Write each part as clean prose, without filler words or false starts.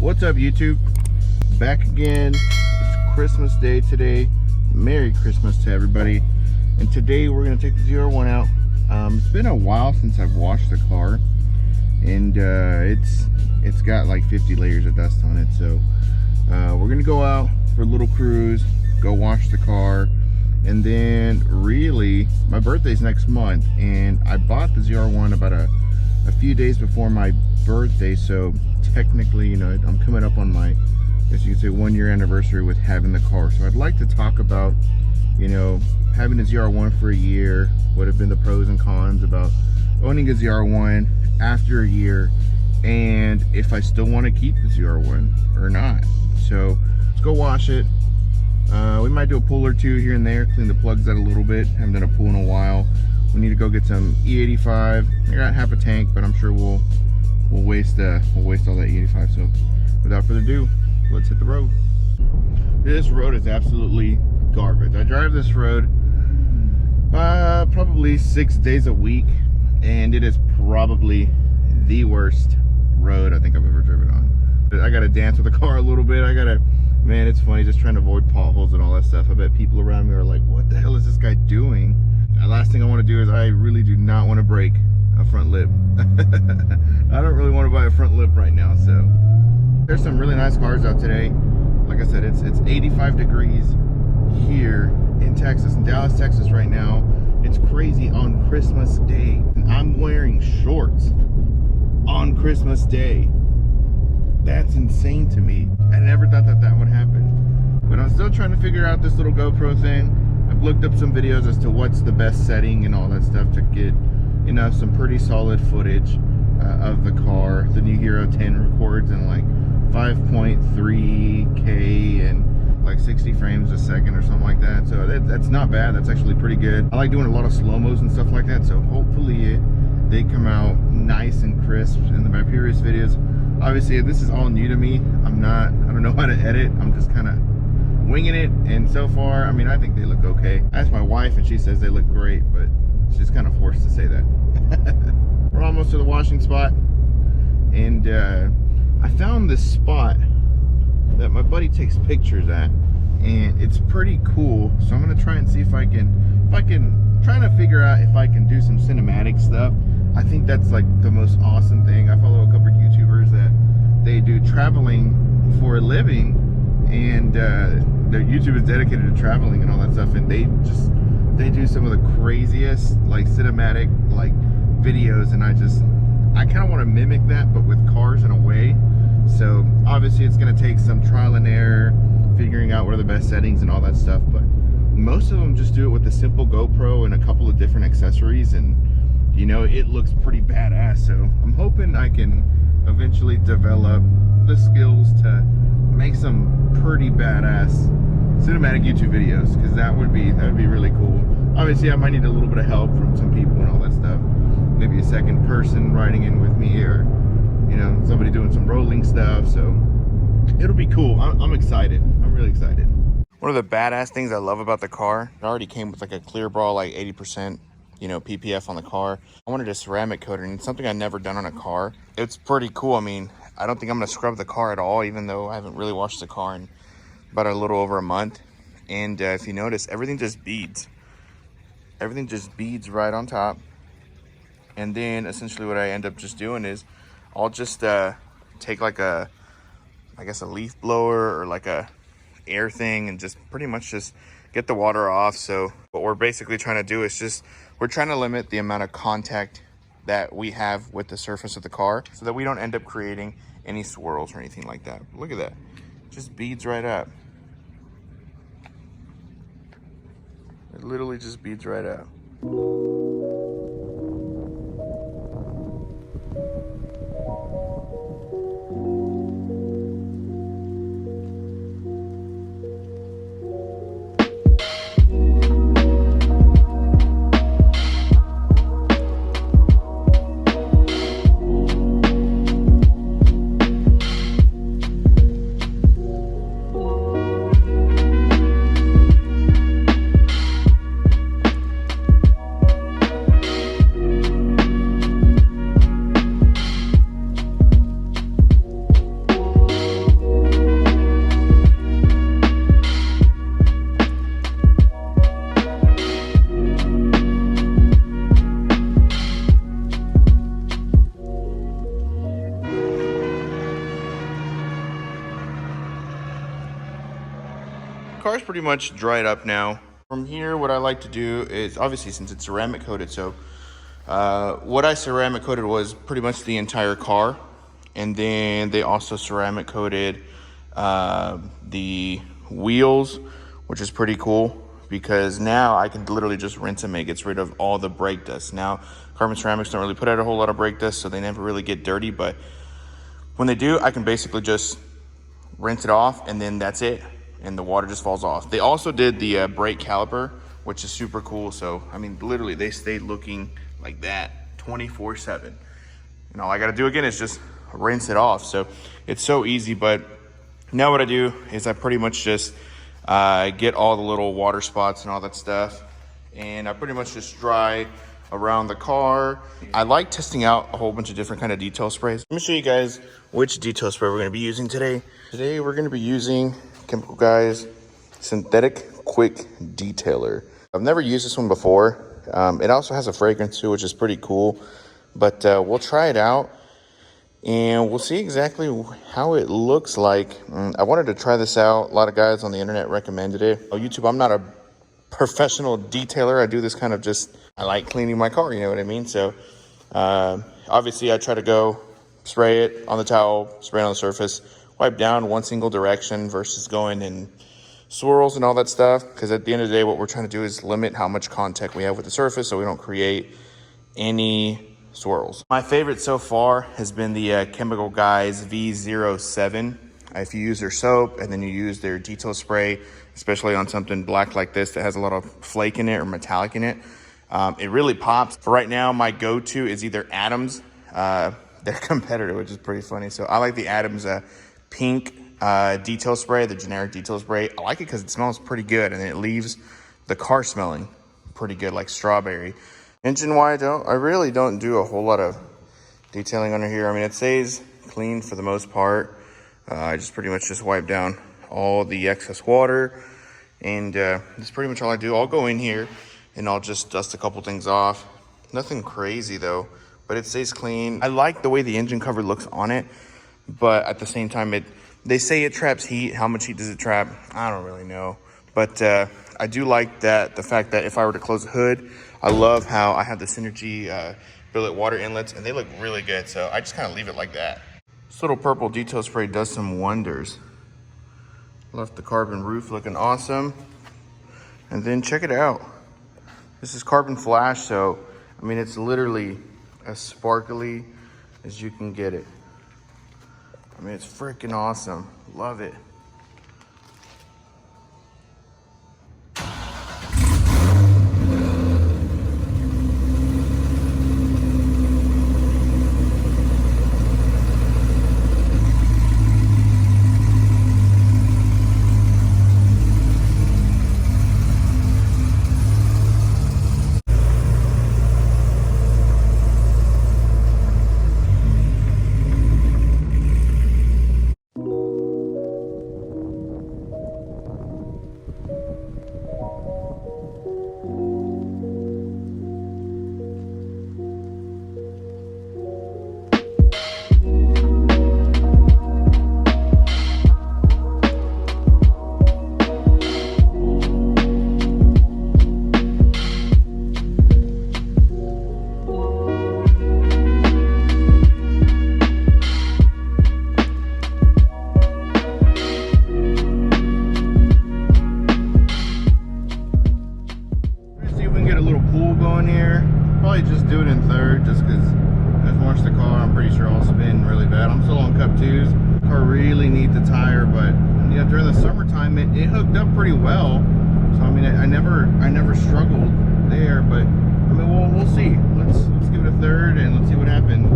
What's up, YouTube? Back again. It's Christmas Day today. Merry Christmas to everybody. And today we're going to take the ZR1 out. It's been a while since I've washed the car, and it's got like 50 layers of dust on it. So we're going to go out for a little cruise, go wash the car, and then really my birthday's next month, and I bought the ZR1 about a few days before my birthday. So technically, you know, I'm coming up on my, I guess you could say, 1 year anniversary with having the car. So I'd like to talk about, you know, having a ZR1 for a year, what have been the pros and cons about owning a ZR1 after a year, and if I still want to keep the ZR1 or not. So let's go wash it. We might do a pull or two here and there, clean the plugs out a little bit. Haven't done a pull in a while. We need to go get some E85. I got half a tank, but I'm sure we'll waste all that E85. So without further ado, let's hit the road. This road is absolutely garbage. I drive this road probably 6 days a week, and it is probably the worst road I think I've ever driven on. I gotta dance with the car a little bit. Man, it's funny just trying to avoid potholes and all that stuff. I bet people around me are like, what the hell is this guy doing? The last thing I want to do is, I really do not want to break a front lip. I don't really want to buy a front lip right now. So there's some really nice cars out today. Like I said, it's 85 degrees here in Texas, in Dallas, Texas right now. It's crazy on Christmas Day. And I'm wearing shorts on Christmas Day. That's insane to me. I never thought that would happen. But I'm still trying to figure out this little GoPro thing. I've looked up some videos as to what's the best setting and all that stuff to get, you know, some pretty solid footage of the car. The new Hero 10 records in like 5.3K and like 60 frames a second or something like that. So that's not bad. That's actually pretty good. I like doing a lot of slow-mos and stuff like that. So hopefully they come out nice and crisp. In my previous videos, obviously this is all new to me. I don't know how to edit. I'm just kind of winging it, and so far, I mean, I think they look okay. I asked my wife and she says they look great, but she's kind of forced to say that. We're almost to the washing spot, and I found this spot that my buddy takes pictures at, and it's pretty cool. So I'm gonna try and see if I can trying to figure out if I can do some cinematic stuff. I think that's like the most awesome thing. I follow a couple of YouTubers that they do traveling for a living, and their YouTube is dedicated to traveling and all that stuff, and they do some of the craziest like cinematic like videos, and I kind of want to mimic that, but with cars in a way. So obviously it's going to take some trial and error, figuring out what are the best settings and all that stuff, but most of them just do it with a simple GoPro and a couple of different accessories, and you know, it looks pretty badass. So I'm hoping I can eventually develop the skills to make some pretty badass cinematic YouTube videos, because that would be really cool. Obviously I might need a little bit of help from some people and all that stuff, maybe a second person riding in with me, or you know, somebody doing some rolling stuff. So it'll be cool. I'm excited. I'm really excited. One of the badass things I love about the car, it already came with like a clear bra, like 80%, you know, PPF on the car. I wanted a ceramic coating, something I've never done on a car. It's pretty cool. I mean, I don't think I'm gonna scrub the car at all, even though I haven't really washed the car in about a little over a month. And if you notice, everything just beads. Everything just beads right on top. And then essentially what I end up just doing is I'll just take like I guess a leaf blower or like a air thing, and just pretty much just get the water off. So what we're basically trying to do is we're trying to limit the amount of contact that we have with the surface of the car, so that we don't end up creating any swirls or anything like that. Look at that, it just beads right up. It literally just beads right up. car's pretty much dried up now. From here, what I like to do is, obviously since it's ceramic coated, so what I ceramic coated was pretty much the entire car. And then they also ceramic coated the wheels, which is pretty cool because now I can literally just rinse them and it gets rid of all the brake dust. Now, carbon ceramics don't really put out a whole lot of brake dust, so they never really get dirty, but when they do, I can basically just rinse it off and then that's it, and the water just falls off. They also did the brake caliper, which is super cool. So, I mean, literally they stayed looking like that 24/7. And all I gotta do again is just rinse it off. So it's so easy. But now what I do is I pretty much just get all the little water spots and all that stuff, and I pretty much just dry around the car. I like testing out a whole bunch of different kind of detail sprays. Let me show you guys which detail spray we're going to be using today. Today we're going to be using Chemical Guys Synthetic Quick Detailer. I've never used this one before. It also has a fragrance too, which is pretty cool, but we'll try it out and we'll see exactly how it looks like. I wanted to try this out. A lot of guys on the internet recommended it. On YouTube, I'm not a professional detailer. I do this kind of just, I like cleaning my car, you know what I mean? So obviously I try to go spray it on the towel, spray it on the surface, wipe down one single direction versus going in swirls and all that stuff, because at the end of the day what we're trying to do is limit how much contact we have with the surface so we don't create any swirls. My favorite so far has been the Chemical Guys V07. If you use their soap and then you use their detail spray, especially on something black like this that has a lot of flake in it or metallic in it, it really pops. For right now, my go-to is either Adams, their competitor, which is pretty funny. So I like the Adams pink detail spray, the generic detail spray. I like it because it smells pretty good and it leaves the car smelling pretty good, like strawberry. Engine-wise, I really don't do a whole lot of detailing under here. I mean, it stays clean for the most part. I just pretty much just wipe down all the excess water, and that's pretty much all I do. I'll go in here and I'll just dust a couple things off. Nothing crazy though, but it stays clean. I like the way the engine cover looks on it, but at the same time, they say it traps heat. How much heat does it trap? I don't really know, but I do like that, the fact that if I were to close the hood, I love how I have the Synergy billet water inlets, and they look really good, so I just kind of leave it like that. This little purple detail spray does some wonders. Left the carbon roof looking awesome. And then check it out. This is carbon flash, so I mean, it's literally as sparkly as you can get it. I mean, it's freaking awesome. Love it. Just do it in third, just because I've washed the car. I'm pretty sure I'll spin really bad. I'm still on cup 2s. Car really needs a tire, but yeah, during the summertime it hooked up pretty well. So I mean, I never struggled there, but I mean, we'll see. Let's give it a third and let's see what happens.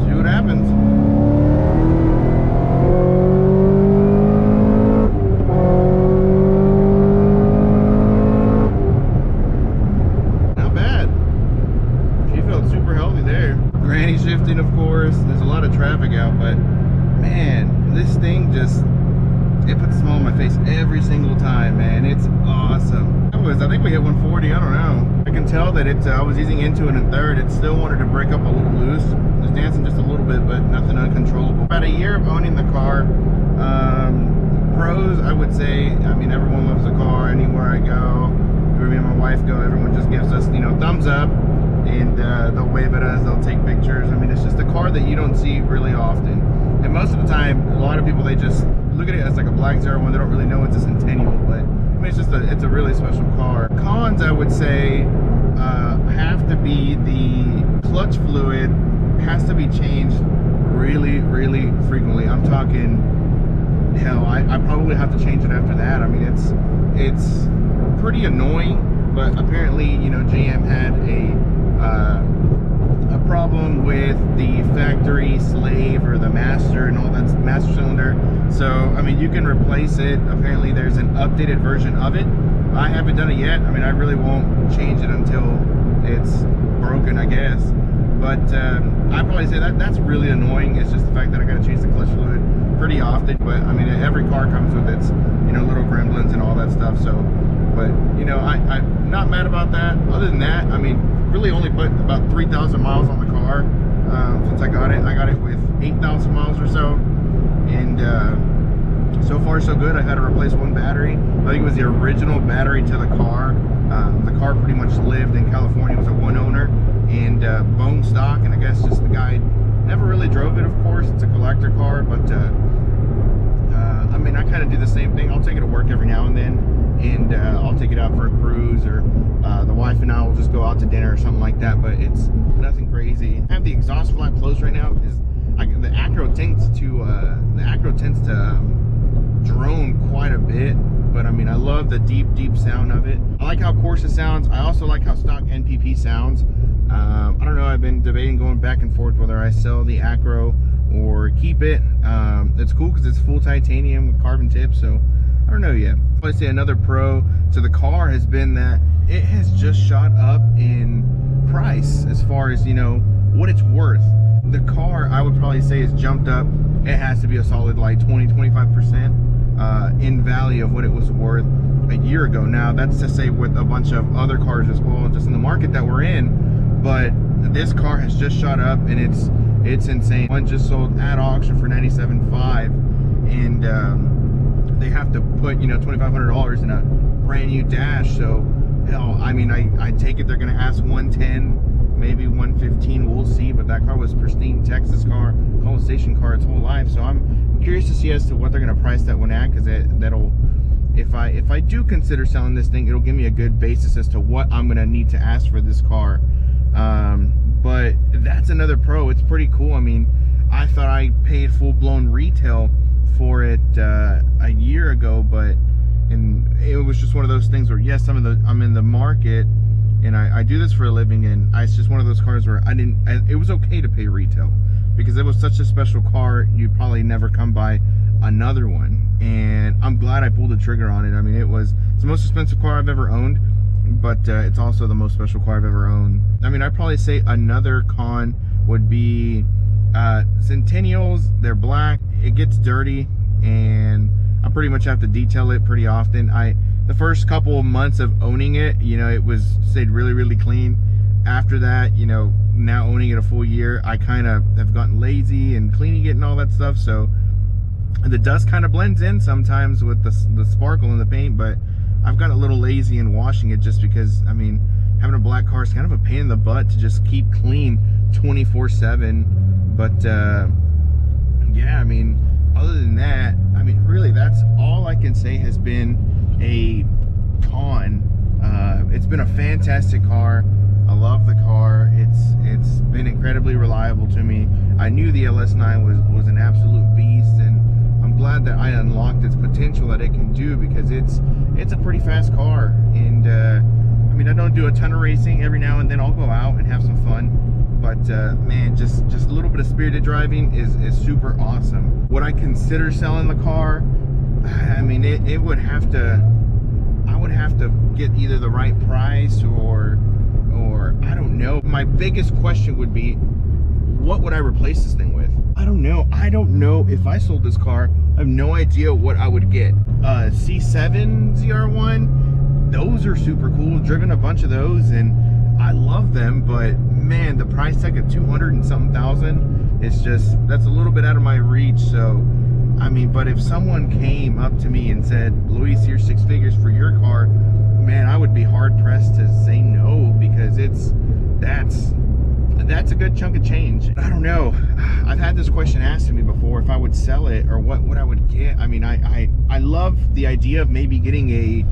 See what happens. Shifting, of course, there's a lot of traffic out, but man, this thing just it puts a smile on my face every single time, man. It's awesome. I think we hit 140, I don't know. I can tell that I was easing into it in third. It still wanted to break up a little loose. It was dancing just a little bit, but nothing uncontrollable. About a year of owning the car. Pros, I would say, I mean, everyone loves the car. Anywhere I go, where me and my wife go, everyone just gives us, you know, thumbs up, and they'll wave at us, they'll take pictures. I mean, it's just a car that you don't see really often. And most of the time, a lot of people, they just look at it as like a black ZR1. They don't really know it's a Centennial, but I mean, it's a really special car. Cons, I would say, have to be the clutch fluid has to be changed really, really frequently. I'm talking, hell, I probably have to change it after that. I mean, it's pretty annoying, but apparently, you know, GM had a problem with the factory slave or the master and all that, master cylinder. So, I mean, you can replace it. Apparently, there's an updated version of it. I haven't done it yet. I mean, I really won't change it until it's broken, I guess. But I'd probably say that's really annoying. It's just the fact that I got to change the clutch fluid pretty often. But I mean, every car comes with its, you know, little gremlins and all that stuff. So, but you know, I'm not mad about that. Other than that, I mean, really only put about 3,000 miles on the car since I got it. I got it with 8,000 miles or so, and so far so good. I had to replace one battery. I think it was the original battery to the car. The car pretty much lived in California. It was a one owner and bone stock, and I guess just the guy never really drove it. Of course, it's a collector car, but I mean, I kind of do the same thing. I'll take it to work every now and then, and I'll take it out for a cruise, or the wife and I will just go out to dinner or something like that, but it's nothing crazy. I have the exhaust flap closed right now because the acro tends to drone quite a bit, but I mean, I love the deep sound of it. I like how coarse it sounds. I also like how stock NPP sounds. I don't know, I've been debating going back and forth whether I sell the acro or keep it. It's cool because it's full titanium with carbon tips, so I don't know yet. I'd say another pro to the car has been that it has just shot up in price as far as, you know, what it's worth. The car, I would probably say, has jumped up. It has to be a solid like 20-25% in value of what it was worth a year ago. Now, that's to say with a bunch of other cars as well, just in the market that we're in, but this car has just shot up, and it's insane. One just sold at auction for $97,500, and they have to put, you know, $2,500 in a brand new dash. So hell, I mean, I take it they're gonna ask 110, maybe 115, we'll see. But that car was pristine Texas car, College Station car its whole life, so I'm curious to see as to what they're gonna price that one at, because that'll, if I do consider selling this thing, it'll give me a good basis as to what I'm gonna need to ask for this car. But that's another pro. It's pretty cool. I mean, I thought I paid full-blown retail for it a year ago, but it was just one of those things where, yes, I'm in the market, and I do this for a living, and it's just one of those cars where it was okay to pay retail because it was such a special car. You probably never come by another one, and I'm glad I pulled the trigger on it. I mean, it's the most expensive car I've ever owned, but it's also the most special car I've ever owned. I mean, I'd probably say another con would be Centennials. They're black. It gets dirty, and I pretty much have to detail it pretty often. The first couple of months of owning it, you know, it stayed really, really clean. After that, you know, now owning it a full year, I kind of have gotten lazy and cleaning it and all that stuff. So the dust kind of blends in sometimes with the sparkle in the paint, but I've gotten a little lazy in washing it just because, I mean, having a black car is kind of a pain in the butt to just keep clean 24/7. But yeah, I mean, other than that, I mean, really, that's all I can say has been a con. It's been a fantastic car. I love the car. It's been incredibly reliable to me. I knew the LS9 was an absolute beast, and I'm glad that I unlocked its potential that it can do, because it's a pretty fast car. And I mean, I don't do a ton of racing. Every now and then I'll go out and have some fun, but man, just a little bit of spirited driving is super awesome. Would I consider selling the car? I mean, it would have to, I would have to get either the right price or I don't know. My biggest question would be, what would I replace this thing with? I don't know. I don't know if I sold this car. I have no idea what I would get. C7 ZR1, those are super cool. Driven a bunch of those and I love them, but man, the price tag at 200 and something thousand, it's just, that's a little bit out of my reach. So I mean, but if someone came up to me and said, Luis, here's 6 figures for your car, man, I would be hard pressed to say no, because that's a good chunk of change. I don't know. I've had this question asked to me before, if I would sell it or what I would get. I mean, I love the idea of maybe getting a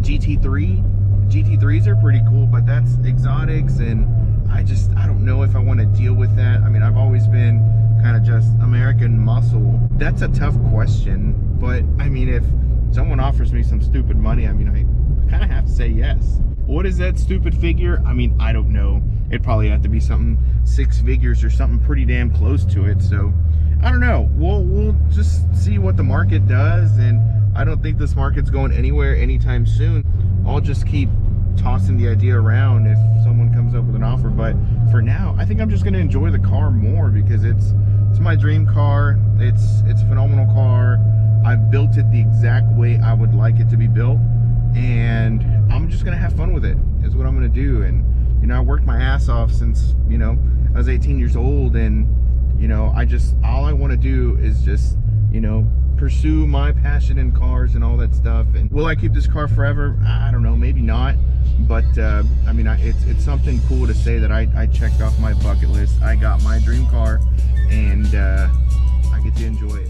GT3. GT3s are pretty cool, but that's exotics, and I don't know if I want to deal with that. I mean, I've always been kind of just American muscle. That's a tough question, but I mean, if someone offers me some stupid money, I mean, I kind of have to say yes. What is that stupid figure? I mean, I don't know. It'd probably have to be something 6 figures or something pretty damn close to it. So I don't know. We'll just see what the market does, and I don't think this market's going anywhere anytime soon. I'll just keep tossing the idea around if someone comes up with an offer, but for now I think I'm just going to enjoy the car more, because it's my dream car. It's a phenomenal car. I've built it the exact way I would like it to be built, and I'm just going to have fun with it is what I'm going to do. And you know, I worked my ass off since, you know, I was 18 years old, and you know, all I want to do is just, you know, pursue my passion in cars and all that stuff. And will I keep this car forever? I don't know, maybe not, but I mean, it's something cool to say that I checked off my bucket list. I got my dream car, and I get to enjoy it.